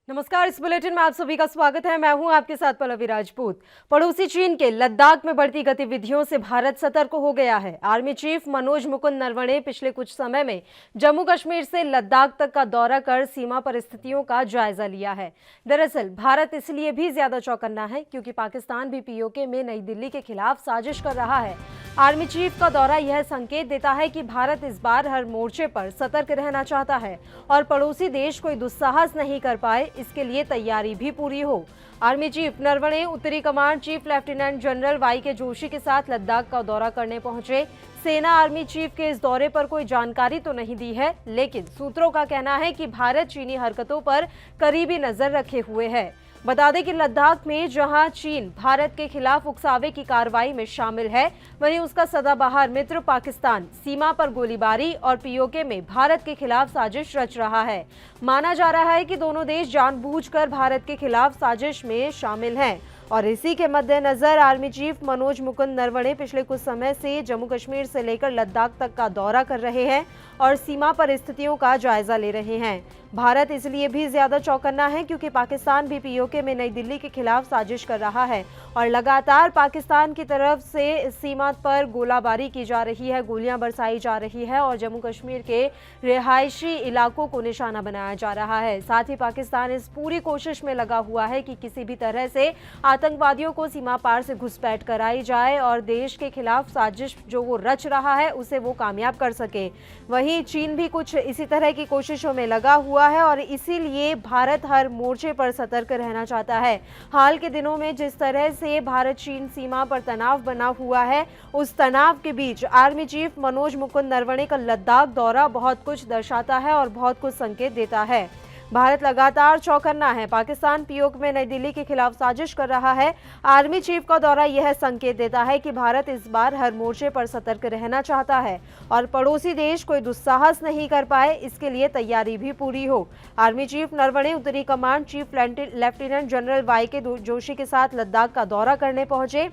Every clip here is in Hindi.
नमस्कार। इस बुलेटिन में आप सभी का स्वागत है। मैं हूं आपके साथ पल्लवी राजपूत। पड़ोसी चीन के लद्दाख में बढ़ती गतिविधियों से भारत सतर्क हो गया है। आर्मी चीफ मनोज मुकुंद नरवणे पिछले कुछ समय में जम्मू कश्मीर से लद्दाख तक का दौरा कर सीमा परिस्थितियों का जायजा लिया है। दरअसल भारत इसलिए भी ज्यादा चौकन्ना है क्योंकि पाकिस्तान भी पीओके में नई दिल्ली के खिलाफ साजिश कर रहा है। आर्मी चीफ का दौरा यह संकेत देता है कि भारत इस बार हर मोर्चे पर सतर्क रहना चाहता है और पड़ोसी देश कोई दुस्साहस नहीं कर पाए, इसके लिए तैयारी भी पूरी हो। आर्मी चीफ नरवणे उत्तरी command chief lieutenant general Y K Joshi के साथ लद्दाख का दौरा करने पहुंचे। सेना आर्मी चीफ के इस दौरे पर कोई जानकारी तो नहीं दी है, लेकिन सूत्रों का कहना है कि भारत चीनी हरकतों पर करीबी नजर रखे हुए है। बता दें कि लद्दाख में जहां चीन भारत के खिलाफ उकसावे की कार्रवाई में शामिल है, वहीं उसका सदाबहार मित्र पाकिस्तान सीमा पर गोलीबारी और पीओके में भारत के खिलाफ साजिश रच रहा है। माना जा रहा है कि दोनों देश जानबूझकर भारत के खिलाफ साजिश में शामिल हैं और इसी के मद्देनजर आर्मी चीफ मनोज मुकुंद नरवणे पिछले कुछ समय से जम्मू कश्मीर से लेकर लद्दाख तक का दौरा कर रहे हैं और सीमा परिस्थितियों का जायजा ले रहे हैं। भारत इसलिए भी ज्यादा चौकन्ना है क्योंकि पाकिस्तान भी पीओके में नई दिल्ली के खिलाफ साजिश कर रहा है और लगातार पाकिस्तान की तरफ से सीमा पर गोलाबारी की जा रही है, गोलियां बरसाई जा रही है और जम्मू कश्मीर के रिहायशी इलाकों को निशाना बनाया जा रहा है। साथ ही पाकिस्तान इस पूरी कोशिश में लगा हुआ है कि किसी भी तरह से आतंकवादियों को सीमा पार से घुसपैठ कराई जाए और देश के खिलाफ साजिश जो वो रच रहा है उसे वो कामयाब कर सके। वहीं चीन भी कुछ इसी तरह की कोशिशों में लगा हुआ है और इसीलिए भारत हर मोर्चे पर सतर्क रहना चाहता है। हाल के दिनों में जिस तरह से भारत चीन सीमा पर तनाव बना हुआ है, उस तनाव के बीच आर्मी चीफ मनोज मुकुंद नरवणे का लद्दाख दौरा बहुत कुछ दर्शाता है और बहुत कुछ संकेत देता है। भारत लगातार चौकन्ना है। पाकिस्तान पीओके में नई दिल्ली के खिलाफ साजिश कर रहा है। आर्मी चीफ का दौरा यह संकेत देता है कि भारत इस बार हर मोर्चे पर सतर्क रहना चाहता है और पड़ोसी देश कोई दुस्साहस नहीं कर पाए, इसके लिए तैयारी भी पूरी हो। आर्मी चीफ नरवणे उत्तरी command chief lieutenant general Y K Joshi के साथ लद्दाख का दौरा करने पहुंचे।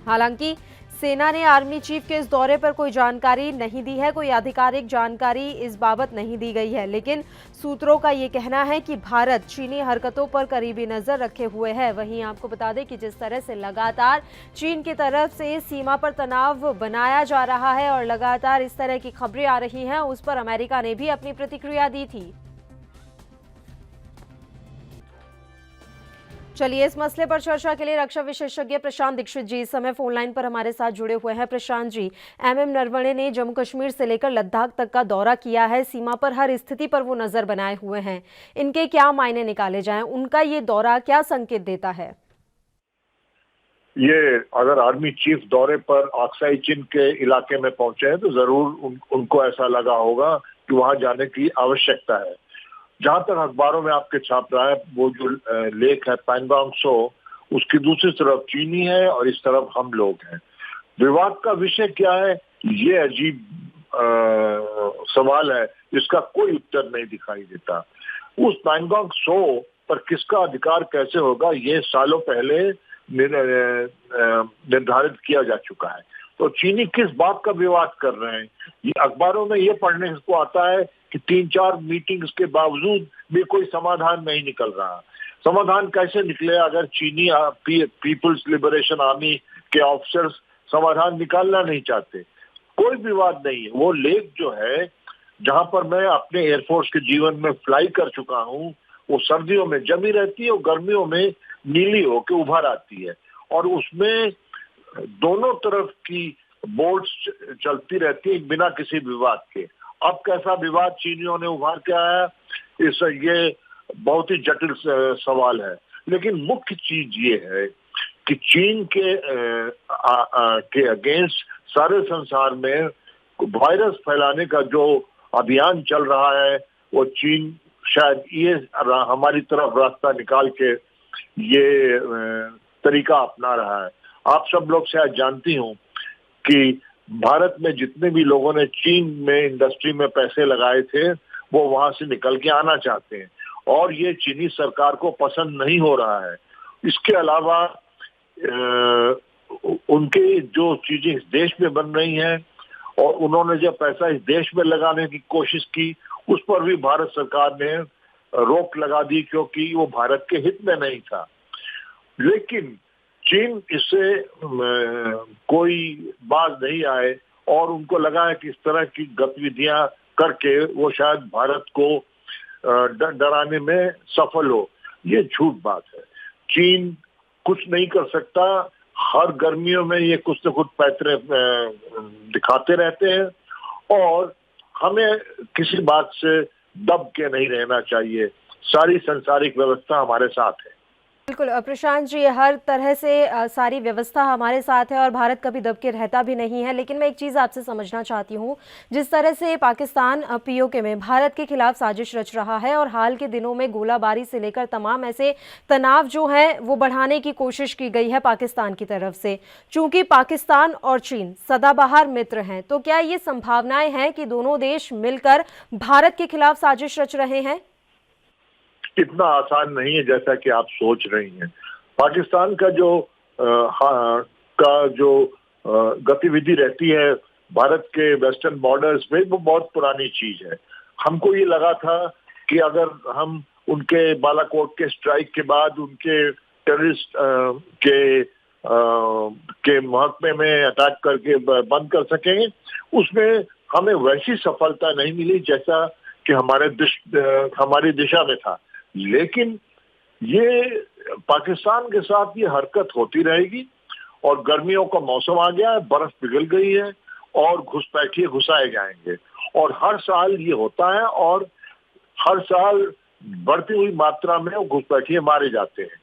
हालांकि सेना ने आर्मी चीफ के इस दौरे पर कोई जानकारी नहीं दी है, कोई आधिकारिक जानकारी इस बाबत नहीं दी गई है, लेकिन सूत्रों का ये कहना है कि भारत चीनी हरकतों पर करीबी नजर रखे हुए है। वहीं आपको बता दें कि जिस तरह से लगातार चीन की तरफ से सीमा पर तनाव बनाया जा रहा है और लगातार इस तरह की खबरें आ रही हैं, उस पर अमेरिका ने भी अपनी प्रतिक्रिया दी थी। चलिए इस मसले पर चर्चा के लिए रक्षा विशेषज्ञ प्रशांत दीक्षित जी इस समय फोन लाइन पर हमारे साथ जुड़े हुए हैं। प्रशांत जी, एमएम नरवणे ने जम्मू कश्मीर से लेकर लद्दाख तक का दौरा किया है, सीमा पर हर स्थिति पर वो नजर बनाए हुए हैं। इनके क्या मायने निकाले जाएं? उनका ये दौरा क्या संकेत देता है? ये अगर आर्मी चीफ दौरे पर अक्साई चीन के इलाके में पहुंचे हैं तो जरूर उनको ऐसा लगा होगा कि वहां जाने की आवश्यकता है। जहां तक अखबारों में आपके छाप रहा है, वो जो लेक है पैंगोंग सो, उसकी दूसरी तरफ चीनी है और इस तरफ हम लोग हैं। विवाद का विषय क्या है, ये अजीब सवाल है जिसका कोई उत्तर नहीं दिखाई देता। उस पैंगोंग सो पर किसका अधिकार कैसे होगा, ये सालों पहले निर्धारित किया जा चुका है। तो चीनी किस बात का विवाद कर रहे हैं, ये अखबारों में ये पढ़ने को आता है कि 3-4 मीटिंग्स के बावजूद भी कोई समाधान नहीं निकल रहा। समाधान कैसे निकले अगर चीनी पीपुल्स लिबरेशन आर्मी के ऑफिसर्स समाधान निकालना नहीं चाहते? कोई विवाद नहीं है। वो लेक जो है, जहां पर मैं अपने एयरफोर्स के जीवन में फ्लाई कर चुका हूँ, वो सर्दियों में जमी रहती है और गर्मियों में नीली होकर उभर आती है और उसमें दोनों तरफ की बोट्स चलती रहती है बिना किसी विवाद के। अब कैसा विवाद चीनियों ने उभार के आया, ये बहुत ही जटिल सवाल है। लेकिन मुख्य चीज ये है कि चीन के अगेंस्ट सारे संसार में वायरस फैलाने का जो अभियान चल रहा है, वो चीन शायद ये हमारी तरफ रास्ता निकाल के ये तरीका अपना रहा है। आप सब लोग शायद जानती हो कि भारत में जितने भी लोगों ने चीन में इंडस्ट्री में पैसे लगाए थे, वो वहां से निकल के आना चाहते हैं और ये चीनी सरकार को पसंद नहीं हो रहा है। इसके अलावा उनके जो चीजें इस देश में बन रही हैं और उन्होंने जो पैसा इस देश में लगाने की कोशिश की, उस पर भी भारत सरकार ने रोक लगा दी क्योंकि वो भारत के हित में नहीं था। लेकिन चीन इससे कोई बाज नहीं आए और उनको लगा है कि इस तरह की गतिविधियां करके वो शायद भारत को डराने में सफल हो। ये झूठ बात है। चीन कुछ नहीं कर सकता। हर गर्मियों में ये कुछ न कुछ पैतरे दिखाते रहते हैं और हमें किसी बात से दब के नहीं रहना चाहिए। सारी सांसारिक व्यवस्था हमारे साथ है। बिल्कुल प्रशांत जी, हर तरह से सारी व्यवस्था हमारे साथ है और भारत कभी दब के रहता भी नहीं है। लेकिन मैं एक चीज़ आपसे समझना चाहती हूँ, जिस तरह से पाकिस्तान पीओके में भारत के खिलाफ साजिश रच रहा है और हाल के दिनों में गोलाबारी से लेकर तमाम ऐसे तनाव जो है वो बढ़ाने की कोशिश की गई है पाकिस्तान की तरफ से। चूंकि पाकिस्तान और चीन सदाबहार मित्र हैं, तो क्या ये संभावनाएं हैं कि दोनों देश मिलकर भारत के खिलाफ साजिश रच रहे हैं? इतना आसान नहीं है जैसा कि आप सोच रही हैं। पाकिस्तान का जो गतिविधि रहती है भारत के वेस्टर्न बॉर्डर्स में, वो बहुत पुरानी चीज है। हमको ये लगा था कि अगर हम उनके बालाकोट के स्ट्राइक के बाद उनके टेररिस्ट के महकमे में अटैक करके बंद कर सकेंगे, उसमें हमें वैसी सफलता नहीं मिली जैसा कि हमारी दिशा में था। लेकिन ये पाकिस्तान के साथ ये हरकत होती रहेगी और गर्मियों का मौसम आ गया है, बर्फ पिघल गई है और घुसपैठिए घुसाए जाएंगे और हर साल ये होता है और हर साल बढ़ती हुई मात्रा में वो घुसपैठिए मारे जाते हैं।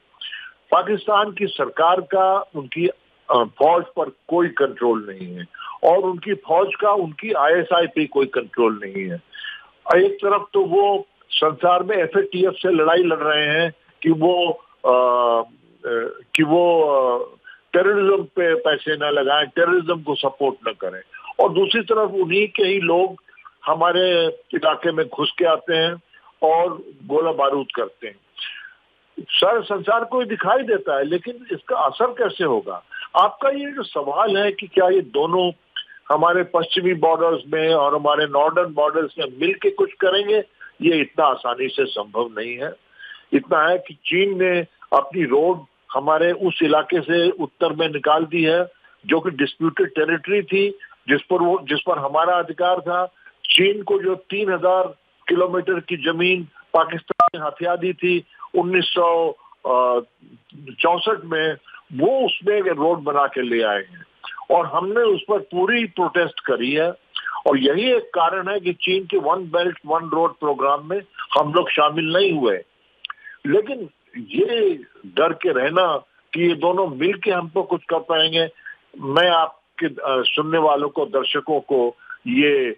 पाकिस्तान की सरकार का उनकी फौज पर कोई कंट्रोल नहीं है और उनकी फौज का उनकी आईएसआई पे कोई कंट्रोल नहीं है। एक तरफ तो वो संसार में एफएटीएफ से लड़ाई लड़ रहे हैं कि वो टेररिज्म पे पैसे न लगाएं, टेररिज्म को सपोर्ट न करें, और दूसरी तरफ उन्हीं के ही लोग हमारे इलाके में घुस के आते हैं और गोला बारूद करते हैं। सारे संसार को दिखाई देता है, लेकिन इसका असर कैसे होगा? आपका ये जो सवाल है कि क्या ये दोनों हमारे पश्चिमी बॉर्डर्स में और हमारे नॉर्दर्न बॉर्डर्स में मिलके कुछ करेंगे, ये इतना आसानी से संभव नहीं है। इतना है कि चीन ने अपनी रोड हमारे उस इलाके से उत्तर में निकाल दी है जो कि डिस्प्यूटेड टेरिटरी थी, जिस पर हमारा अधिकार था। चीन को जो 3000 किलोमीटर की जमीन पाकिस्तान ने हथिया दी थी 1964 में, वो उसमें रोड बना के ले आए हैं और हमने उस पर पूरी प्रोटेस्ट करी है। और यही एक कारण है कि चीन के one belt one road program में हम लोग शामिल नहीं हुए। लेकिन ये डर के रहना कि ये दोनों मिलके हम तो कुछ कर पाएंगे, मैं आपके सुनने वालों को, दर्शकों को ये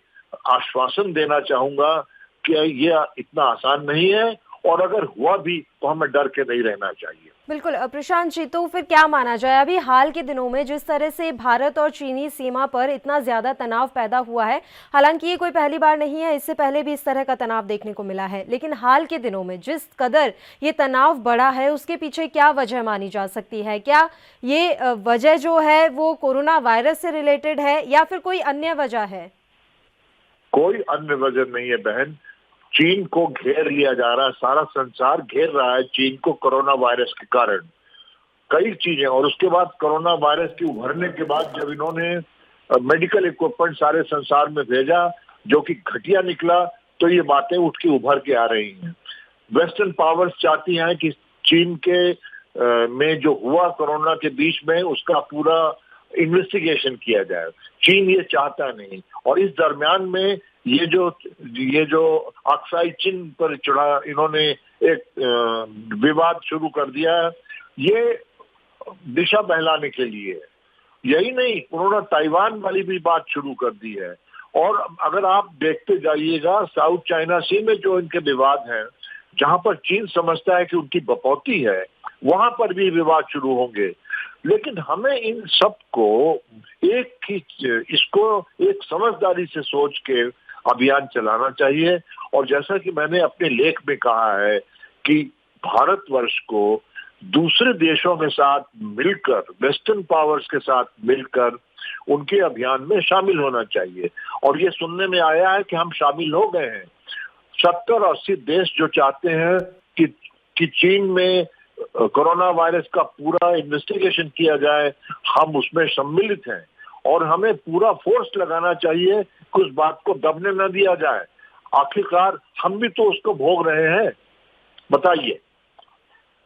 आश्वासन देना चाहूंगा कि ये इतना आसान नहीं है और अगर हुआ भी तो हमें डर के नहीं रहना चाहिए। बिल्कुल प्रशांत जी, तो फिर क्या माना जाए? अभी हाल के दिनों में जिस तरह से भारत और चीनी सीमा पर इतना ज्यादा तनाव पैदा हुआ है, हालांकि ये कोई पहली बार नहीं है, इससे पहले भी इस तरह का तनाव देखने को मिला है, लेकिन हाल के दिनों में जिस कदर ये तनाव बढ़ा है उसके पीछे क्या वजह मानी जा सकती है? क्या ये वजह जो है वो कोरोना वायरस से रिलेटेड है या फिर कोई अन्य वजह है? कोई अन्य वजह नहीं है बहन। चीन को घेर लिया जा रहा है, सारा संसार घेर रहा है चीन को कोरोना वायरस के कारण। कई चीजें, और उसके बाद कोरोना वायरस के उभरने के बाद जब इन्होंने मेडिकल इक्विपमेंट सारे संसार में भेजा जो कि घटिया निकला, तो ये बातें उठ के उभर के आ रही हैं। वेस्टर्न पावर्स चाहती हैं कि चीन के में जो हुआ कोरोना के बीच में उसका पूरा इन्वेस्टिगेशन किया जाए। चीन ये चाहता नहीं, और इस दरमियान में ये जो अक्साई चीन पर चढ़ा इन्होंने एक विवाद शुरू कर दिया है, ये दिशा बहलाने के लिए। यही नहीं, उन्होंने ताइवान वाली भी बात शुरू कर दी है। और अगर आप देखते जाइएगा साउथ चाइना सी में जो इनके विवाद हैं, जहां पर चीन समझता है कि उनकी बपौती है, वहां पर भी विवाद शुरू होंगे। लेकिन हमें इन सब को इसको एक समझदारी से सोच के अभियान चलाना चाहिए। और जैसा कि मैंने अपने लेख में कहा है कि भारतवर्ष को दूसरे देशों के साथ मिलकर, वेस्टर्न पावर्स के साथ मिलकर उनके अभियान में शामिल होना चाहिए। और ये सुनने में आया है कि हम शामिल हो गए हैं। 70-80 देश जो चाहते हैं कि चीन में कोरोना वायरस का पूरा इन्वेस्टिगेशन किया जाए, हम उसमें सम्मिलित हैं और हमें पूरा फोर्स लगाना चाहिए कि उस बात को दबने न दिया जाए। आखिरकार हम भी तो उसको भोग रहे हैं, बताइए।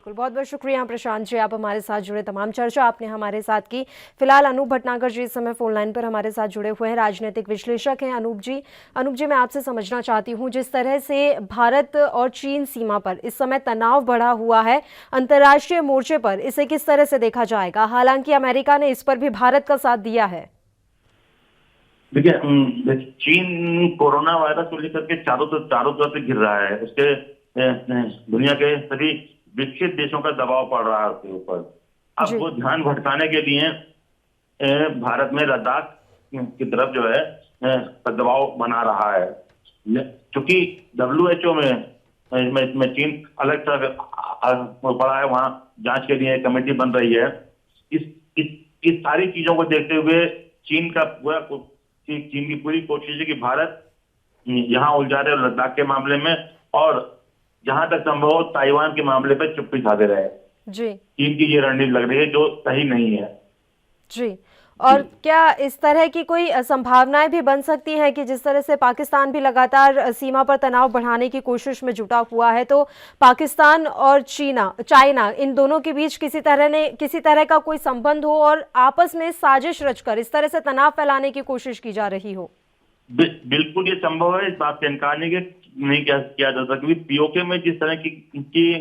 बहुत बहुत शुक्रिया प्रशांत जी, आप हमारे साथ जुड़े, तमाम चर्चा आपने हमारे साथ की। फिलहाल अनूप भटनागर जी इस समय फोन लाइन पर हमारे साथ जुड़े हुए हैं, राजनीतिक विश्लेषक हैं। अनूप जी मैं आपसे समझना चाहती हूं, जिस तरह से भारत और चीन सीमा पर इस समय तनाव बढ़ा हुआ है, अंतर्राष्ट्रीय मोर्चे पर इसे किस तरह से देखा जाएगा? हालांकि अमेरिका ने इस पर भी भारत का साथ दिया है। देखिए, चीन कोरोना वायरस को लेकर के चारों तरफ से घिर रहा है। उसके दुनिया के सभी विकसित देशों का दबाव पड़ रहा है उसके ऊपर। अब वो ध्यान भटकाने के लिए भारत में लद्दाख की तरफ जो है दबाव बना रहा है। क्योंकि WHO में चीन अलग पड़ा है, वहां जांच के लिए कमेटी बन रही है। इस सारी चीजों को देखते हुए चीन की पूरी कोशिश है कि भारत यहाँ उलझा रहे लद्दाख के मामले में, और जहां तक संभव हो ताइवान के मामले पर चुप्पी साधे रहे। जी, चीन की ये रणनीति लग रही है जो सही नहीं है। जी, और क्या इस तरह की कोई संभावनाएं भी बन सकती हैं कि जिस तरह से पाकिस्तान भी लगातार सीमा पर तनाव बढ़ाने की कोशिश में जुटा हुआ है, तो पाकिस्तान और चाइना इन दोनों के बीच किसी तरह का कोई संबंध हो और आपस में साजिश रचकर इस तरह से तनाव फैलाने की कोशिश की जा रही हो? बिल्कुल ये संभव है, इस बात से इनकार नहीं किया जा सकता। POK में जिस तरह की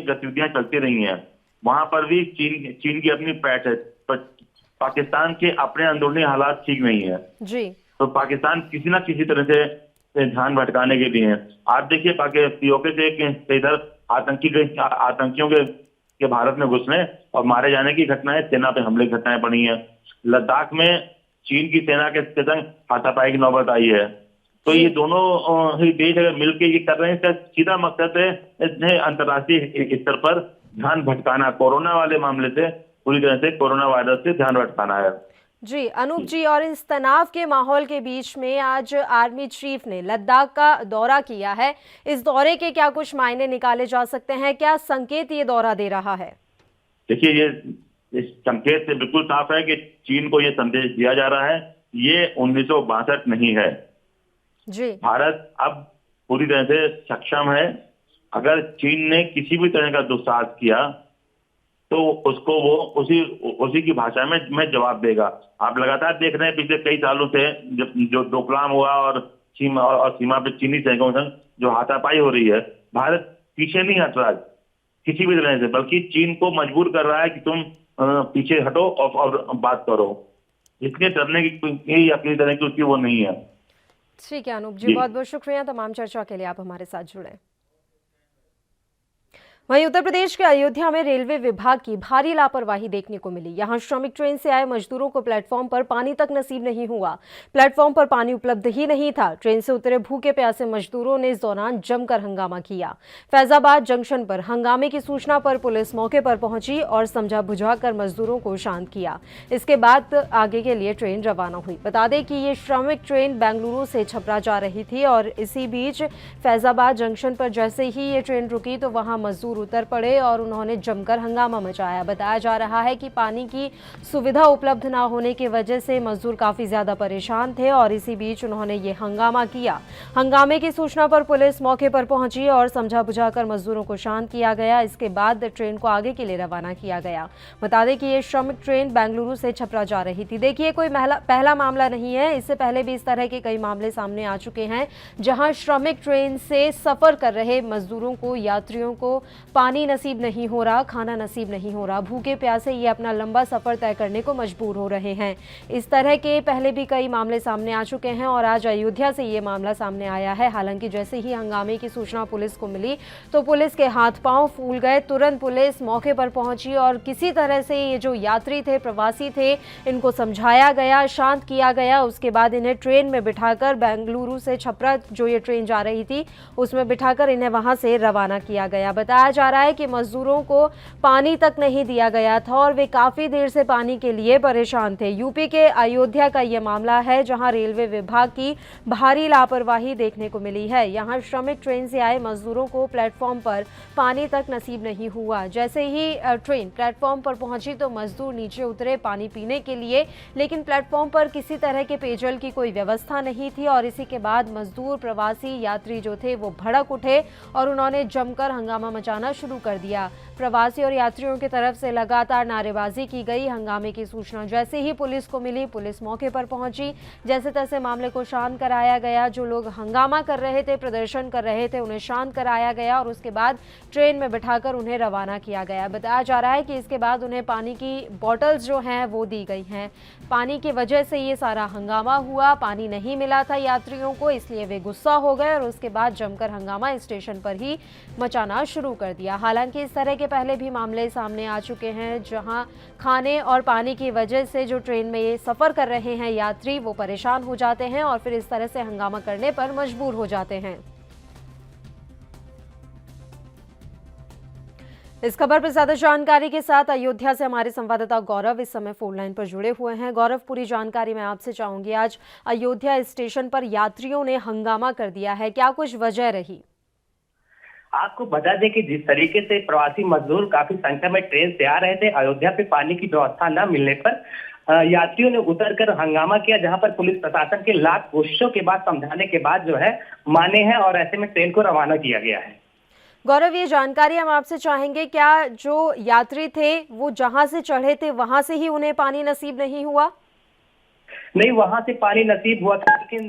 गतिविधियां चलती रही हैं, वहां पर भी चीन की अपनी पैठ है। पाकिस्तान के अपने अंदरूनी हालात ठीक नहीं है जी, तो पाकिस्तान किसी ना किसी तरह से ध्यान भटकाने के लिए आप देखिए POK से इधर आतंकियों के भारत में घुसने और मारे जाने की घटनाएं, सेना पे हमले की घटनाएं बनी है। लद्दाख में चीन की सेना के संग हाथापाई की नौबत आई है। तो ये दोनों ही देश अगर मिलकर ये कर रहे हैं, इसका सीधा मकसद है अंतर्राष्ट्रीय स्तर पर ध्यान भटकाना, कोरोना वाले मामले से, पूरी तरह से कोरोना वायरस से ध्यान भटकाना है। जी अनूप जी, और इस तनाव के माहौल के बीच में आज आर्मी चीफ ने लद्दाख का दौरा किया है। इस दौरे के क्या कुछ मायने निकाले जा सकते हैं? क्या संकेत ये दौरा दे रहा है? देखिए, ये इस संकेत से बिल्कुल साफ है कि चीन को ये संदेश दिया जा रहा है, ये 1962 नहीं है जी। भारत अब पूरी तरह से सक्षम है। अगर चीन ने किसी भी तरह का दुस्साहस किया तो उसको वो उसी की भाषा में जवाब देगा। आप लगातार देख रहे हैं पिछले कई सालों से जो डोकलाम हुआ और सीमा पे चीनी सैनिकों संग जो हाथापाई हो रही है, भारत पीछे नहीं हट रहा किसी भी तरह से, बल्कि चीन को मजबूर कर रहा है कि तुम पीछे हटो और बात करो। इसलिए डरने की अपनी तरह की उसकी वो नहीं है। ठीक है अनूप जी, बहुत बहुत शुक्रिया तमाम चर्चा के लिए, आप हमारे साथ जुड़े। वहीं उत्तर प्रदेश के अयोध्या में रेलवे विभाग की भारी लापरवाही देखने को मिली। यहां श्रमिक ट्रेन से आए मजदूरों को प्लेटफॉर्म पर पानी तक नसीब नहीं हुआ। प्लेटफॉर्म पर पानी उपलब्ध ही नहीं था। ट्रेन से उतरे भूखे प्यासे मजदूरों ने इस दौरान जमकर हंगामा किया। फैजाबाद जंक्शन पर हंगामे की सूचना पर पुलिस मौके पर पहुंची और समझा बुझाकर मजदूरों को शांत किया। इसके बाद आगे के लिए ट्रेन रवाना हुई। बता दें कि ये श्रमिक ट्रेन बेंगलुरु से छपरा जा रही थी और इसी बीच फैजाबाद जंक्शन पर जैसे ही ये ट्रेन रुकी तो वहां मजदूर उतर पड़े और उन्होंने जमकर हंगामा मचाया। बताया जा रहा है कि पानी की सुविधा उपलब्ध न होने की वजह से मजदूर काफी ज्यादा परेशान थे और इसी बीच उन्होंने ये हंगामा किया। हंगामे की सूचना पर पुलिस मौके पर पहुंची और समझा बुझाकर मजदूरों को शांत किया गया। इसके बाद ट्रेन को आगे के लिए रवाना किया गया। बता दें कि ये श्रमिक ट्रेन बेंगलुरु से छपरा जा रही थी। देखिए, कोई पहला मामला नहीं है, इससे पहले भी इस तरह के कई मामले सामने आ चुके हैं जहां श्रमिक ट्रेन से सफर कर रहे मजदूरों को, यात्रियों को पानी नसीब नहीं हो रहा, खाना नसीब नहीं हो रहा, भूखे प्यासे ये अपना लंबा सफर तय करने को मजबूर हो रहे हैं। इस तरह के पहले भी कई मामले सामने आ चुके हैं और आज अयोध्या से ये मामला सामने आया है। हालांकि जैसे ही हंगामे की सूचना पुलिस को मिली तो पुलिस के हाथ पांव फूल गए। तुरंत पुलिस मौके पर पहुंची और किसी तरह से ये जो यात्री थे, प्रवासी थे, इनको समझाया गया, शांत किया गया। उसके बाद इन्हें ट्रेन में बिठाकर बेंगलुरु से छपरा जो ये ट्रेन जा रही थी उसमें बिठाकर इन्हें वहां से रवाना किया गया। बताया जा रहा है कि मजदूरों को पानी तक नहीं दिया गया था और वे काफी देर से पानी के लिए परेशान थे। यूपी के अयोध्या का ये मामला है, जहां रेलवे विभाग की भारी लापरवाही देखने को मिली है। यहां श्रमिक ट्रेन से आए मजदूरों को प्लेटफॉर्म पर पानी तक नसीब नहीं हुआ। जैसे ही ट्रेन प्लेटफॉर्म पर पहुंची तो मजदूर नीचे उतरे पानी पीने के लिए, लेकिन प्लेटफॉर्म पर किसी तरह के पेयजल की कोई व्यवस्था नहीं थी और इसी के बाद मजदूर, प्रवासी यात्री जो थे वो भड़क उठे और उन्होंने जमकर हंगामा मचाना शुरू कर दिया। प्रवासी और यात्रियों की तरफ से लगातार नारेबाजी की गई। हंगामे की सूचना जैसे ही पुलिस को मिली, पुलिस मौके पर पहुंची। जैसे तैसे मामले को शांत कराया गया। जो लोग हंगामा कर रहे थे, प्रदर्शन कर रहे थे, उन्हें शांत कराया गया और उसके बाद ट्रेन में बिठाकर उन्हें रवाना किया गया। बताया जा रहा है कि इसके बाद उन्हें पानी की बॉटल्स जो हैं वो दी गई हैं। पानी की वजह से ये सारा हंगामा हुआ। पानी नहीं मिला था यात्रियों को, इसलिए वे गुस्सा हो गए और उसके बाद जमकर हंगामा स्टेशन पर ही मचाना शुरू कर दिया। हालांकि इस तरह के पहले भी मामले सामने आ चुके हैं, जहां खाने और पानी की वजह से जो ट्रेन में ये सफर कर रहे हैं यात्री वो परेशान हो जाते हैं और फिर इस तरह से हंगामा करने पर मजबूर हो जाते हैं। इस खबर पर ज्यादा जानकारी के साथ अयोध्या से हमारे संवाददाता गौरव इस समय फोन लाइन पर जुड़े हुए हैं। गौरव, पूरी जानकारी मैं आपसे चाहूंगी। आज अयोध्या स्टेशन पर यात्रियों ने हंगामा कर दिया है, क्या कुछ वजह रही? आपको बता दें कि जिस तरीके से प्रवासी मजदूर काफी संख्या में ट्रेन से आ रहे थे, अयोध्या पे पानी की व्यवस्था न मिलने पर यात्रियों ने उतरकर हंगामा किया, जहां पर पुलिस प्रशासन के लाख कोशिशों के बाद, समझाने के बाद जो है माने हैं और ऐसे में ट्रेन को रवाना किया गया है। गौरव, ये जानकारी हम आपसे चाहेंगे, क्या जो यात्री थे वो जहां से चढ़े थे वहां से ही उन्हें पानी नसीब नहीं हुआ? नहीं, वहां से पानी नसीब हुआ था, लेकिन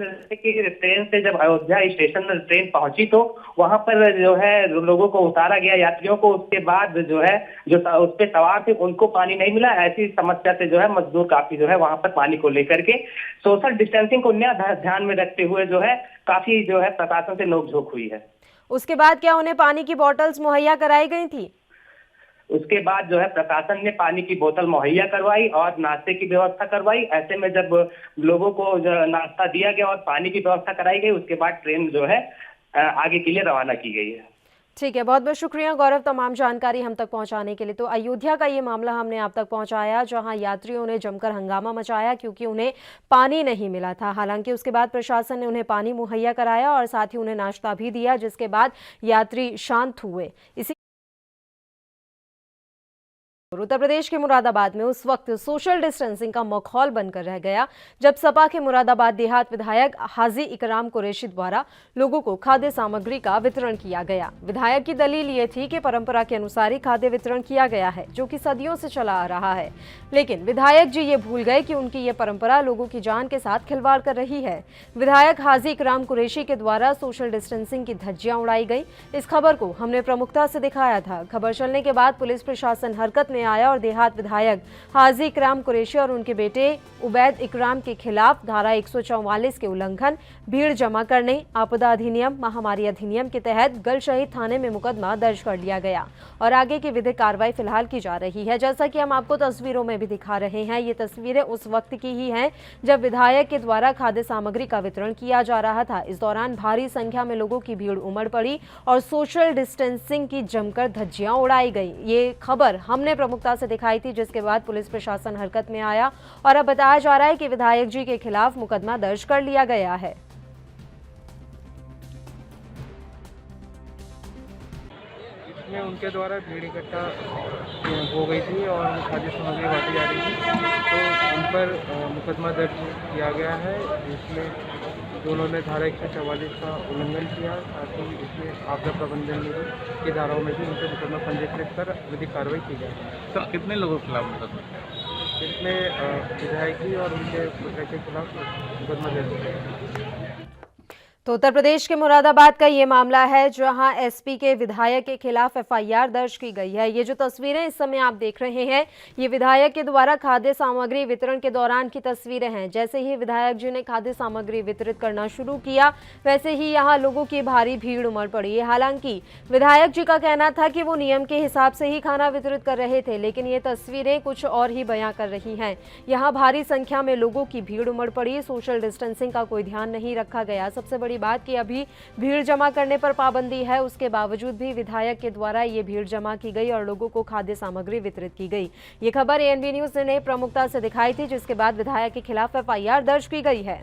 ट्रेन से जब अयोध्या स्टेशन में ट्रेन पहुंची तो वहां पर जो है लोगों को उतारा गया, यात्रियों को। उसके बाद जो है जो उस पे सवार थे उनको पानी नहीं मिला। ऐसी समस्या से जो है मजदूर काफी जो है वहां पर पानी को लेकर के सोशल डिस्टेंसिंग को ध्यान में रखते हुए जो है काफी जो है प्रशासन से नोकझोंक हुई है। उसके बाद क्या उन्हें पानी की बोतल्स मुहैया कराई गई थी? उसके बाद जो है प्रशासन ने पानी की बोतल मुहैया करवाई और नाश्ते की व्यवस्था करवाई। ऐसे में जब लोगों को नाश्ता दिया गया और पानी की व्यवस्था कराई गई, उसके बाद ट्रेन जो है आगे के लिए रवाना की गई है। ठीक है, बहुत बहुत शुक्रिया गौरव तमाम जानकारी हम तक पहुंचाने के लिए। तो अयोध्या का ये मामला हमने आप तक पहुंचाया, जहां यात्रियों ने जमकर हंगामा मचाया क्योंकि उन्हें पानी नहीं मिला था। हालांकि उसके बाद प्रशासन ने उन्हें पानी मुहैया कराया और साथ ही उन्हें नाश्ता भी दिया, जिसके बाद यात्री शांत हुए। इसी उत्तर प्रदेश के मुरादाबाद में उस वक्त सोशल डिस्टेंसिंग का माहौल बनकर रह गया जब सपा के मुरादाबाद देहात विधायक हाजी इकराम कुरैशी द्वारा लोगों को खाद्य सामग्री का वितरण किया गया। विधायक की दलील ये थी कि परंपरा के अनुसार ही खाद्य वितरण किया गया है, जो कि सदियों से चला आ रहा है। लेकिन विधायक जी ये भूल गए कि उनकी ये परंपरा लोगों की जान के साथ खिलवाड़ कर रही है। विधायक हाजी इकराम कुरैशी के द्वारा सोशल डिस्टेंसिंग की धज्जियां उड़ाई गई। इस खबर को हमने प्रमुखता से दिखाया था। खबर चलने के बाद पुलिस प्रशासन हरकत में आया और देहात विधायक हाजी इकराम कुरैशी और उनके बेटे उबैद इकराम के खिलाफ धारा 144 के उल्लंघन, भीड़ जमा करने, आपदा अधिनियम, महामारी अधिनियम के तहत गल शहीद थाने में मुकदमा दर्ज कर लिया गया और आगे की विधिक कार्रवाई फिलहाल की जा रही है। जैसा कि हम आपको तस्वीरों में भी दिखा रहे हैं, ये तस्वीरें उस वक्त की ही हैं जब विधायक के द्वारा खाद्य सामग्री का वितरण किया जा रहा था। इस दौरान भारी संख्या में लोगों की भीड़ उमड़ पड़ी और सोशल डिस्टेंसिंग की जमकर धज्जियां उड़ाई गई। ये खबर हमने प्रमुखता से दिखाई थी, जिसके बाद पुलिस प्रशासन हरकत में आया और अब बताया जा रहा है कि विधायक जी के खिलाफ मुकदमा दर्ज कर लिया गया है। इसमें उनके द्वारा भीड़ इकट्ठा हो गई थी और खाद्य सामग्री बांटी जा रही थी, तो उन पर मुकदमा दर्ज किया गया है। इसमें दोनों ने धारा 144 का उल्लंघन किया, साथ ही इसमें आपदा प्रबंधन निधि की धाराओं में भी उनसे मुकदमा पंजीकृत कर विधिक कार्रवाई की जाए। सर, कितने लोगों के खिलाफ मुकदमा? इसमें विधायक जी और उनके पुत्र के खिलाफ मुकदमा दर्ज किया। तो उत्तर प्रदेश के मुरादाबाद का ये मामला है, जहां एसपी के विधायक के खिलाफ एफआईआर दर्ज की गई है। ये जो तस्वीरें इस समय आप देख रहे हैं, ये विधायक के द्वारा खाद्य सामग्री वितरण के दौरान की तस्वीरें हैं। जैसे ही विधायक जी ने खाद्य सामग्री वितरित करना शुरू किया, वैसे ही यहां लोगों की भारी भीड़ उमड़ पड़ी। हालांकि विधायक जी का कहना था कि वो नियम के हिसाब से ही खाना वितरित कर रहे थे, लेकिन ये तस्वीरें कुछ और ही बयां कर रही हैं। यहाँ भारी संख्या में लोगों की भीड़ उमड़ पड़ी, सोशल डिस्टेंसिंग का कोई ध्यान नहीं रखा गया। सबसे बड़ी रही बात कि अभी भीड़ जमा करने पर पाबंदी है, उसके बावजूद भी विधायक के द्वारा ये भीड़ जमा की गई और लोगों को खाद्य सामग्री वितरित की गई। ये खबर ANB न्यूज ने प्रमुखता से दिखाई थी, जिसके बाद विधायक के खिलाफ FIR दर्ज की गई है।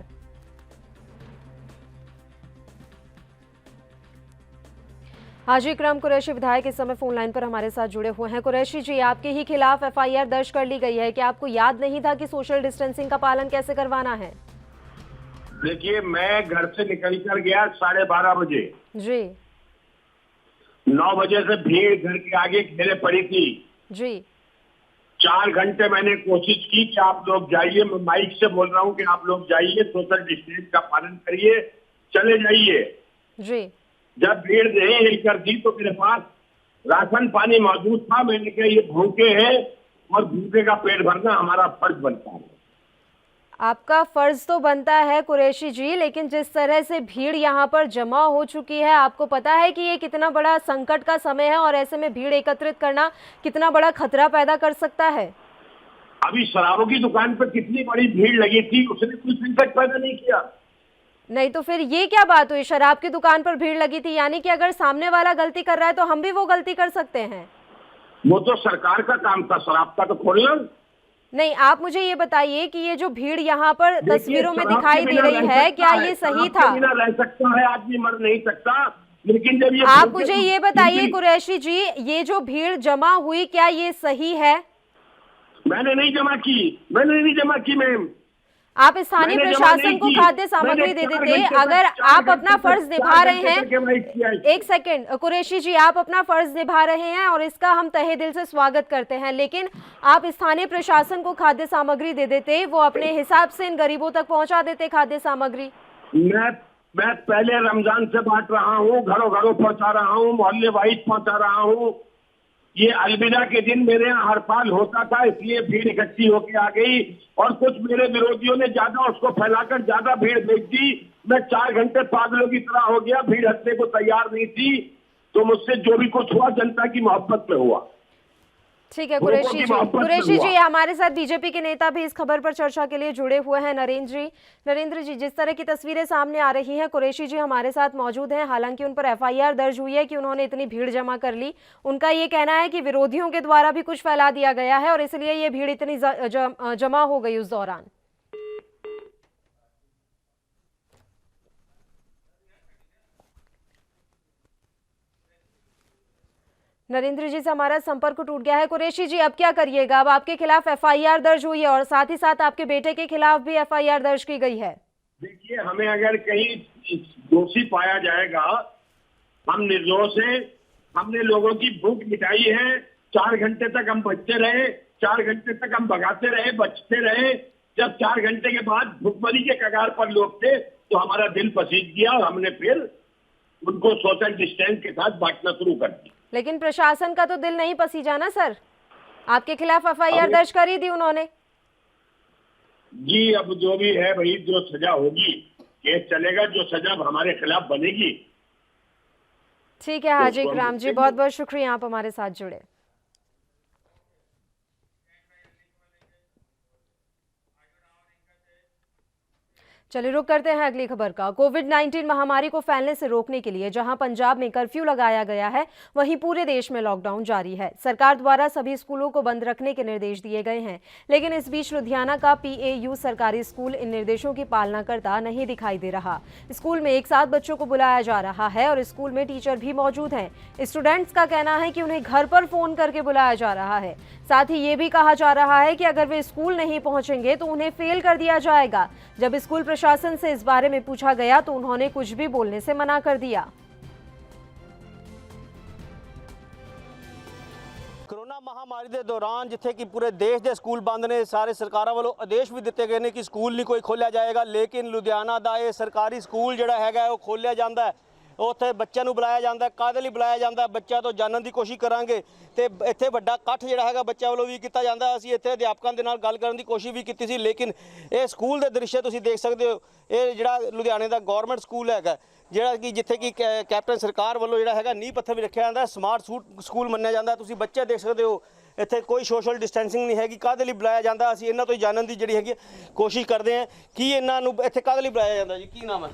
हाजी इकराम कुरैशी विधायक इस समय फोन लाइन पर हमारे साथ जुड़े हुए हैं। कुरैशी जी, आपके ही खिलाफ FIR दर्ज कर ली गई है कि आपको याद नहीं था कि सोशल डिस्टेंसिंग का पालन कैसे करवाना है? देखिए, मैं घर से निकल कर गया 12:30 बजे जी 9 बजे से भीड़ घर के आगे घेरे पड़ी थी जी 4 घंटे मैंने कोशिश की कि आप लोग जाइए, मैं माइक से बोल रहा हूं कि आप लोग जाइए, सोशल डिस्टेंस का पालन करिए, चले जाइए। जी जब भीड़ नहीं कर दी तो मेरे पास राशन पानी मौजूद था। मैंने कहा ये भूखे हैं और भूखे का पेट भरना हमारा फर्ज बनता है। आपका फर्ज तो बनता है कुरैशी जी, लेकिन जिस तरह से भीड़ यहाँ पर जमा हो चुकी है, आपको पता है कि ये कितना बड़ा संकट का समय है और ऐसे में भीड़ एकत्रित करना कितना बड़ा खतरा पैदा कर सकता है। अभी शराबों की दुकान पर कितनी बड़ी भीड़ लगी थी, उसने कोई संकट पैदा नहीं किया। नहीं तो फिर ये क्या बात हुई? शराब की दुकान पर भीड़ लगी थी, यानी कि अगर सामने वाला गलती कर रहा है तो हम भी वो गलती कर सकते हैं। वो तो सरकार का काम था, शराब का तो खोलना। नहीं, आप मुझे ये बताइए कि ये जो भीड़ यहाँ पर तस्वीरों में दिखाई दे रही है, क्या ये सही था? बिना रह सकता है आदमी, मर नहीं सकता, लेकिन जब ये आप मुझे ये बताइए कुरैशी जी, ये जो भीड़ जमा हुई क्या ये सही है? मैंने नहीं जमा की मैम। आप स्थानीय प्रशासन को खाद्य सामग्री दे देते। अगर आप अपना फर्ज निभा रहे हैं, एक सेकंड कुरैशी जी, आप अपना फर्ज निभा रहे हैं और इसका हम तहे दिल से स्वागत करते हैं, लेकिन आप स्थानीय प्रशासन को खाद्य सामग्री दे देते, वो अपने हिसाब से इन गरीबों तक पहुंचा देते खाद्य सामग्री। मैं पहले रमजान से बांट रहा हूँ, घरों घरों पहुंचा रहा हूँ, मोहल्ले वाइज पहुंचा रहा हूँ। ये अलविदा के दिन मेरे यहाँ हड़ताल होता था, इसलिए भीड़ इकट्ठी होकर आ गई और कुछ मेरे विरोधियों ने ज्यादा उसको फैलाकर ज्यादा भीड़ भेज दी। मैं 4 घंटे पागलों की तरह हो गया, भीड़ हटने को तैयार नहीं थी। तो मुझसे जो भी कुछ हुआ जनता की मोहब्बत में हुआ। ठीक है कुरैशी जी, हमारे साथ बीजेपी के नेता भी इस खबर पर चर्चा के लिए जुड़े हुए हैं, नरेंद्र जी। जिस तरह की तस्वीरें सामने आ रही हैं, कुरैशी जी हमारे साथ मौजूद हैं। हालांकि उन पर FIR दर्ज हुई है कि उन्होंने इतनी भीड़ जमा कर ली। उनका ये कहना है कि विरोधियों के द्वारा भी कुछ फैला दिया गया है और इसलिए ये भीड़ इतनी जमा हो गई उस दौरान। नरेंद्र जी से हमारा संपर्क टूट गया है। कुरैशी जी, अब क्या करिएगा? अब आपके खिलाफ FIR दर्ज हुई है और साथ ही साथ आपके बेटे के खिलाफ भी FIR दर्ज की गई है। देखिए, हमें अगर कहीं दोषी पाया जाएगा, हम निर्दोष हैं। हमने लोगों की भूख मिटाई है। 4 घंटे तक हम बचते रहे, 4 घंटे तक हम भगाते रहे, बचते रहे। जब 4 घंटे के बाद भुखमरी के कगार पर लोग थे तो हमारा दिल पसीज गया और हमने फिर उनको सोशल डिस्टेंस के साथ बांटना शुरू कर दिया। लेकिन प्रशासन का तो दिल नहीं पसीजा ना सर, आपके खिलाफ FIR दर्ज कर ही दी उन्होंने। जी, अब जो भी है भाई, जो सजा होगी केस चलेगा, जो सजा हमारे खिलाफ बनेगी। ठीक है हाजी इकराम जी, बहुत बहुत शुक्रिया आप हमारे साथ जुड़े। चलिए रुक करते हैं अगली खबर का। कोविड-19 महामारी को फैलने से रोकने के लिए जहां पंजाब में कर्फ्यू लगाया गया है, वहीं पूरे देश में लॉकडाउन जारी है। सरकार द्वारा सभी स्कूलों को बंद रखने के निर्देश दिए गए हैं, लेकिन इस बीच लुधियाना का PAU सरकारी स्कूल इन निर्देशों की पालना करता नहीं दिखाई दे रहा। स्कूल में एक साथ बच्चों को बुलाया जा रहा है और स्कूल में टीचर भी मौजूद हैं। स्टूडेंट्स का कहना है कि उन्हें घर पर फोन करके बुलाया जा रहा है। साथ ही ये भी कहा जा रहा है कि अगर वे स्कूल नहीं पहुंचेंगे तो उन्हें फेल कर दिया जाएगा। जब स्कूल प्रशासन से इस बारे में पूछा गया तो उन्होंने कुछ भी बोलने से मना कर दिया। कोरोना महामारी के दौरान जिथे कि पूरे देश के स्कूल बंद ने, सारे सरकारों वालों आदेश भी दिए गए हैं कि स्कूल नहीं कोई खोलिया जाएगा, लेकिन लुधियाना का यह सरकारी स्कूल जिहड़ा हैगा वो खोलिया जाता है। उत्थे बच्चों बुलाया जाता है, काहदे लई बुलाया जाता है, बच्चों तो जानने की कोशिश करांगे तो इत्थे वड्डा इकट्ठ जिहड़ा हैगा बच्चों वालों भी किया जाता है। असीं इत्थे अध्यापकों के नाल गल करन दी कोशिश भी की सी, लेकिन ये स्कूल के दृश्य तुसीं देख सकते हो। ये जिहड़ा लुधियाने का गौरमेंट स्कूल हैगा, जिहड़ा कि जिथे कि कैप्टन सरकार वालों जिहड़ा हैगा नींह पत्थर भी रखा जाता है, स्मार्ट स्कूल मन्निया जाता है। तुसीं बच्चे देख सकते हो, इत्थे कोई सोशल डिस्टेंसिंग नहीं हैगी। काहदे लई बुलाया जाता, असीं इन्हां तों जानन दी जिहड़ी हैगी कोशिश करते हैं कि इन्हां नूं इत्थे काहदे लई बुलाया जाता। जी की नाम है?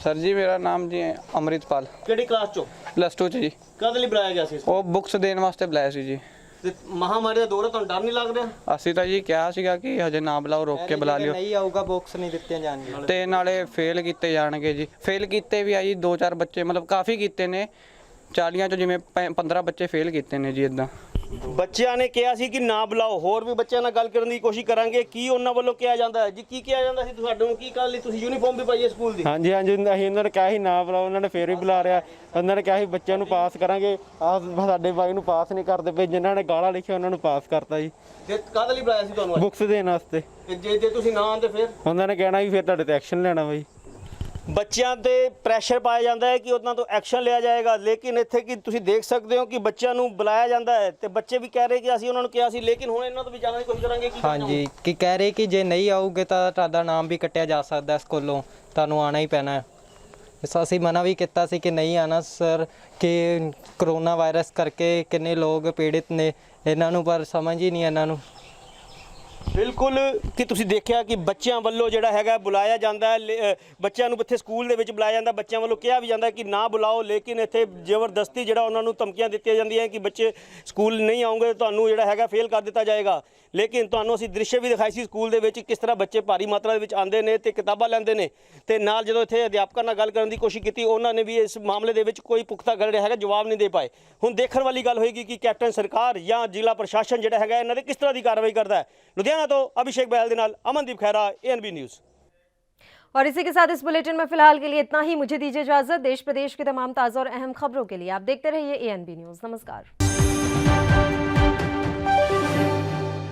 ਸਰ ਜੀ ਮੇਰਾ ਨਾਮ ਜੀ ਅੰਮ੍ਰਿਤਪਾਲ ਕਿਹੜੀ ਕਲਾਸ ਚੋਂ +2 ਚ ਜੀ। ਕਦ ਲਈ ਬੁਲਾਇਆ ਗਿਆ ਸੀ ਇਸ ਨੂੰ? ਉਹ ਬੁੱਕਸ ਦੇਣ ਵਾਸਤੇ ਬੁਲਾਇਆ ਸੀ ਜੀ। ਤੇ ਮਹਾਮਾਰੀ ਦਾ ਦੌਰ ਹੈ, ਤੁਹਾਨੂੰ ਡਰ ਨਹੀਂ ਲੱਗ ਰਿਹਾ? ਅਸੀਂ ਤਾਂ ਜੀ ਕਿਹਾ ਸੀਗਾ ਕਿ ਹਜੇ ਨਾ ਬੁਲਾਓ, ਰੋਕ ਕੇ ਬੁਲਾ ਲਿਓ। ਨਹੀਂ ਆਊਗਾ ਬੁੱਕਸ ਨਹੀਂ ਦਿੱਤੀਆਂ ਜਾਣਗੀਆਂ ਤੇ ਨਾਲੇ ਫੇਲ ਕੀਤੇ ਜਾਣਗੇ ਜੀ। ਫੇਲ ਕੀਤੇ ਵੀ ਆ ਜੀ 2-4 ਬੱਚੇ, ਮਤਲਬ ਕਾਫੀ ਕੀਤੇ ਨੇ। 40 ਚੋਂ ਜਿਵੇਂ 15 ਬੱਚੇ ਫੇਲ ਕੀਤੇ ਨੇ ਜੀ ਇਦਾਂ। ਬੱਚਿਆਂ ਨੇ ਕਿਹਾ ਸੀ ਕਿ ਨਾ ਬੁਲਾਓ। ਹੋਰ ਵੀ ਬੱਚਿਆਂ ਨਾਲ ਗੱਲ ਕਰਨ ਦੀ ਕੋਸ਼ਿਸ਼ ਕਰਾਂਗੇ। ਕੀ ਉਹਨਾਂ ਵੱਲੋਂ ਕਿਹਾ ਜਾਂਦਾ ਹੈ ਜੀ? ਕੀ ਕਿਹਾ ਜਾਂਦਾ ਸੀ ਤੁਹਾਨੂੰ? ਕੀ ਕੱਲ ਲਈ ਤੁਸੀਂ ਯੂਨੀਫਾਰਮ ਵੀ ਪਾਈ ਹੈ ਸਕੂਲ ਦੀ? ਹਾਂਜੀ ਅਸੀਂ ਉਹਨਾਂ ਨੇ ਕਿਹਾ ਸੀ ਨਾ ਬੁਲਾਓ, ਉਹਨਾਂ ਨੇ ਫੇਰ ਵੀ ਬੁਲਾ ਰਿਹਾ। ਉਹਨਾਂ ਨੇ ਕਿਹਾ ਸੀ ਬੱਚਿਆਂ ਨੂੰ ਪਾਸ ਕਰਾਂਗੇ। ਸਾਡੇ ਬਾਈ ਨੂੰ ਪਾਸ ਨਹੀਂ ਕਰਦੇ ਪਏ, ਜਿਨ੍ਹਾਂ ਨੇ ਗਾਲਾਂ ਲਿਖਿਆ ਉਹਨਾਂ ਨੂੰ ਪਾਸ ਕਰਤਾ ਜੀ। ਤੇ ਕਦ ਲਈ ਬੁਲਾਇਆ ਸੀ ਤੁਹਾਨੂੰ? ਬੁੱਕਸ ਦੇਣ ਵਾਸਤੇ। ਜੇ ਤੁਸੀਂ ਨਾ ਆਉਂਦੇ ਫਿਰ? ਉਹਨਾਂ ਨੇ ਕਹਿਣਾ ਵੀ ਫਿਰ ਤੁਹਾਡੇ ਤੇ ਐਕਸ਼ਨ ਲੈਣਾ ਬਾਈ। ਬੱਚਿਆਂ ਤੇ ਪ੍ਰੈਸ਼ਰ ਪਾਇਆ ਜਾਂਦਾ ਹੈ ਕਿ ਉਹਨਾਂ ਤੋਂ ਐਕਸ਼ਨ ਲਿਆ ਜਾਏਗਾ, ਲੇਕਿਨ ਇੱਥੇ ਕਿ ਤੁਸੀਂ ਦੇਖ ਸਕਦੇ ਹੋ ਕਿ ਬੱਚਿਆਂ ਨੂੰ ਬੁਲਾਇਆ ਜਾਂਦਾ ਹੈ ਤੇ ਬੱਚੇ ਵੀ ਕਹਿ ਰਹੇ ਕਿ ਅਸੀਂ ਉਹਨਾਂ ਨੂੰ ਕਿਹਾ ਸੀ, ਲੇਕਿਨ ਹੁਣ ਇਹਨਾਂ ਤੋਂ ਵੀ ਜਾਣਨ ਦੀ ਕੋਸ਼ਿਸ਼ ਕਰਾਂਗੇ। ਕੀ ਹਾਂਜੀ, ਕਿ ਕਹਿ ਰਹੇ ਕਿ ਜੇ ਨਹੀਂ ਆਊਗੇ ਤਾਂ ਤੁਹਾਡਾ ਨਾਮ ਵੀ ਕੱਟਿਆ ਜਾ ਸਕਦਾ ਸਕੂਲੋਂ, ਤੁਹਾਨੂੰ ਆਉਣਾ ਹੀ ਪੈਣਾ ਹੈ। ਅਸੀਂ ਮਨਾ ਵੀ ਕੀਤਾ ਸੀ ਕਿ ਨਹੀਂ ਆਣਾ ਸਰ, ਕਿ ਕਰੋਨਾ ਵਾਇਰਸ ਕਰਕੇ ਕਿੰਨੇ ਲੋਕ ਪੀੜਿਤ ਨੇ ਇਹਨਾਂ ਨੂੰ, ਪਰ ਸਮਝ ਹੀ ਨਹੀਂ ਇਹਨਾਂ ਨੂੰ। ਬਿਲਕੁਲ ਕਿ ਤੁਸੀਂ ਦੇਖਿਆ ਕਿ ਬੱਚਿਆਂ ਵੱਲੋਂ ਜਿਹੜਾ ਹੈਗਾ ਬੁਲਾਇਆ ਜਾਂਦਾ ਹੈ, ਬੱਚਿਆਂ ਨੂੰ ਇੱਥੇ ਸਕੂਲ ਦੇ ਵਿੱਚ ਬੁਲਾਇਆ ਜਾਂਦਾ। ਬੱਚਿਆਂ ਵੱਲੋਂ ਕਿਹਾ ਵੀ ਜਾਂਦਾ ਕਿ ਨਾ ਬੁਲਾਓ, ਲੇਕਿਨ ਇੱਥੇ ਜ਼ਬਰਦਸਤੀ ਜਿਹੜਾ ਉਹਨਾਂ ਨੂੰ ਧਮਕੀਆਂ ਦਿੱਤੀਆਂ ਜਾਂਦੀਆਂ ਕਿ ਬੱਚੇ ਸਕੂਲ ਨਹੀਂ ਆਉਂਗੇ ਤੁਹਾਨੂੰ ਜਿਹੜਾ ਹੈਗਾ ਫੇਲ ਕਰ ਦਿੱਤਾ ਜਾਏਗਾ। ਲੇਕਿਨ ਤੁਹਾਨੂੰ ਅਸੀਂ ਦ੍ਰਿਸ਼ ਵੀ ਦਿਖਾਈ ਸੀ ਸਕੂਲ ਦੇ ਵਿੱਚ ਕਿਸ ਤਰ੍ਹਾਂ ਬੱਚੇ ਭਾਰੀ ਮਾਤਰਾ ਦੇ ਵਿੱਚ ਆਉਂਦੇ ਨੇ ਤੇ ਕਿਤਾਬਾਂ ਲੈਂਦੇ ਨੇ। ਤੇ ਨਾਲ ਜਦੋਂ ਇੱਥੇ ਅਧਿਆਪਕਾਂ ਨਾਲ ਗੱਲ ਕਰਨ ਦੀ ਕੋਸ਼ਿਸ਼ ਕੀਤੀ, ਉਹਨਾਂ ਨੇ ਵੀ ਇਸ ਮਾਮਲੇ ਦੇ ਵਿੱਚ ਕੋਈ ਪੁਖਤਾ ਗੱਲ ਹੈਗਾ ਜਵਾਬ ਨਹੀਂ ਦੇ ਪਾਏ। ਹੁਣ ਦੇਖਣ ਵਾਲੀ ਗੱਲ ਹੋਏਗੀ ਕਿ ਕੈਪਟਨ ਸਰਕਾਰ ਜਾਂ ਜ਼ਿਲ੍ਹਾ ਪ੍ਰਸ਼ਾਸਨ ਜਿਹੜਾ ਹੈਗਾ ਇਹਨਾਂ ਦੇ ਕਿਸ ਤਰ੍ਹਾਂ ਦੀ ਕਾਰਵਾਈ ਕਰਦਾ है। लुधियाना तो अभिषेक बहल के नाल अमनदीप खैरा, ANB न्यूज़। और इसी के साथ इस बुलेटिन में फिलहाल के लिए इतना ही। मुझे दीजिए इजाजत। देश प्रदेश की तमाम ताज़ा और अहम खबरों के लिए आप देखते रहिए ANB न्यूज़। नमस्कार।